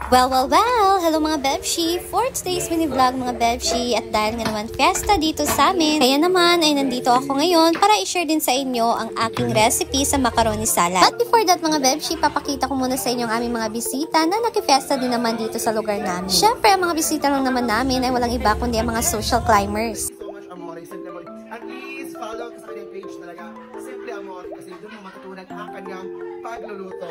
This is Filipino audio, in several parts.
Well! Hello mga Bebshi! For today's mini vlog mga Bebshi, at dahil nga naman fiesta dito sa amin, kaya naman ay nandito ako ngayon para i-share din sa inyo ang aking recipe sa macaroni salad. But before that mga Bebshi, papakita ko muna sa inyo ang aming mga bisita na nakifiesta din naman dito sa lugar namin. Syempre, ang mga bisita lang naman namin ay walang iba kundi ang mga social climbers. So much Amore, Simple Amore. At please follow ka sa kanyang page talaga, Simple Amore, kasi doon mo matutunan ang kanyang pagluluto.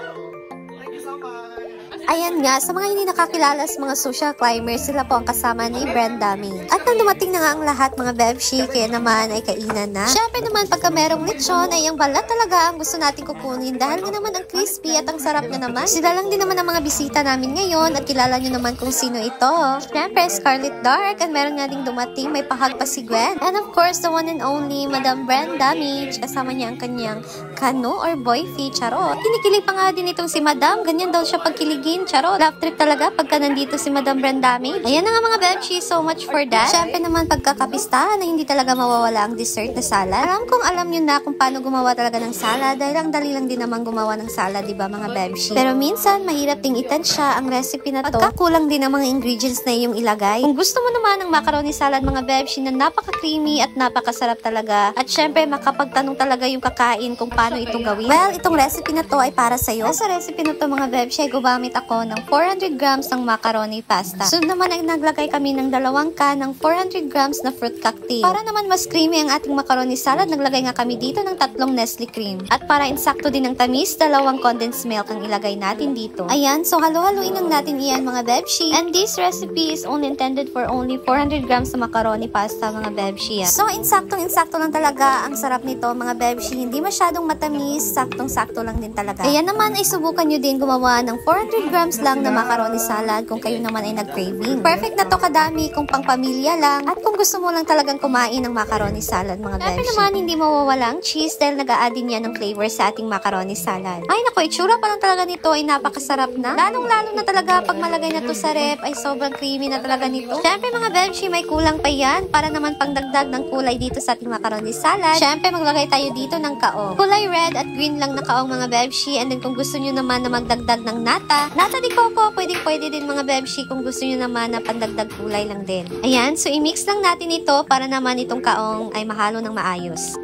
Thank you so much! Ayan nga, sa mga hindi nakakilala sa mga social climbers, sila po ang kasama ni Brenda May. At nang dumating na nga ang lahat mga Bebshi, kaya naman ay kainan na. Syempre naman pagka merong lechon ay ang balat talaga ang gusto natin kukunin dahil nga naman ang crispy at ang sarap na naman. Sila lang din naman ang mga bisita namin ngayon at kilala nyo naman kung sino ito. Syempre, Scarlet Dark, at meron nga ding dumating, may pahag pa si Gwen. And of course, the one and only Madam Brenda May, kasama niya ang kanyang kano or boyfie, charot. Kinikilig pa nga din itong si Madam, ganyan daw siya pagkiligin, charot. Love trip talaga pagka nandito si Madam Brenda May. Ayan na nga mga Bebshi, so much for that. Syempre naman pagkakapistahan na hindi talaga mawawala ang dessert na salad. Alam nyo na kung paano gumawa talaga ng salad dahil ang dali lang din naman gumawa ng salad, diba mga Bebshi? Pero minsan mahirap ding itansya ang recipe na to. Pagkakulang din ang mga ingredients na iyong ilagay. Kung gusto mo naman ng macaroni salad mga Bebshi na napaka-creamy at napakasarap talaga, at syempre makapagtanong talaga yung kakain kung paano ito gawin. Well, itong recipe na to ay para sa'yo. Sa recipe na to mga Bebshi ay gumamit ako ng 400 grams ng macaroni pasta. So naman ay naglagay kami ng 2 can ng 400 grams na fruit cocktail. Para naman mas creamy ang ating macaroni salad, naglagay nga kami dito ng 3 Nestle cream. At para insakto din ng tamis, 2 condensed milk ang ilagay natin dito. Ayan, so halo-haluin lang natin iyan mga Bebshi. And this recipe is only intended for only 400 grams na macaroni pasta mga Bebshi. So insaktong-insakto lang talaga ang sarap nito mga Bebshi. Hindi masyadong matamis, saktong-sakto lang din talaga. Kaya naman ay subukan nyo din gumawa ng 400 grams lang na macaroni salad kung kayo naman ay nag-craving. Perfect na to kadami kung pang pamilya lang at kung gusto mo lang talagang kumain ng macaroni salad mga Bebshi. Pero naman hindi mawawala ang cheese dahil nag-a-add din yan ng flavor sa ating macaroni salad. Ay naku, itsura pa lang talaga nito ay napakasarap na. Lalong-lalo na talaga pag malagay na to sa rep ay sobrang creamy na talaga nito. Syempre mga Bebshi, may kulang pa yan para naman pangdagdag ng kulay dito sa ating macaroni salad. Syempre maglagay tayo dito ng kaong. Kulay red at green lang na kaong mga Bebshi, and then kung gusto nyo naman na magdagdag ng nata di coco, pwede din mga Bebshi kung gusto nyo naman na pandagdag kulay lang din. Ayan, so i-mix lang natin ito para naman itong kaong ay mahalo ng maayos.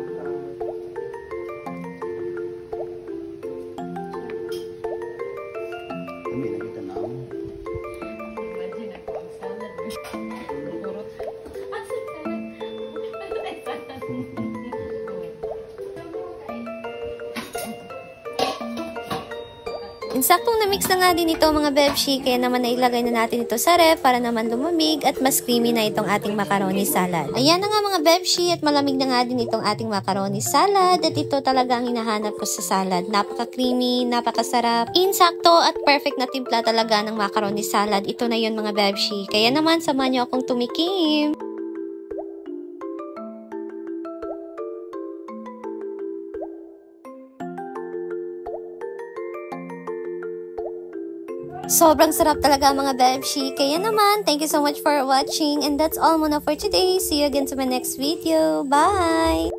Insaktong na-mix na nga din ito mga Bebshi, kaya naman nailagay na natin ito sa ref para naman lumamig at mas creamy na itong ating macaroni salad. Ayan na nga mga Bebshi, at malamig na nga din itong ating macaroni salad, at ito talaga ang hinahanap ko sa salad. Napaka-creamy, napakasarap, insakto at perfect na timpla talaga ng macaroni salad. Ito na yun mga Bebshi, kaya naman samahan niyo akong tumikim. Sobrang sarap talaga mga Bebshi. Kaya naman, thank you so much for watching. And that's all muna for today. See you again to my next video. Bye!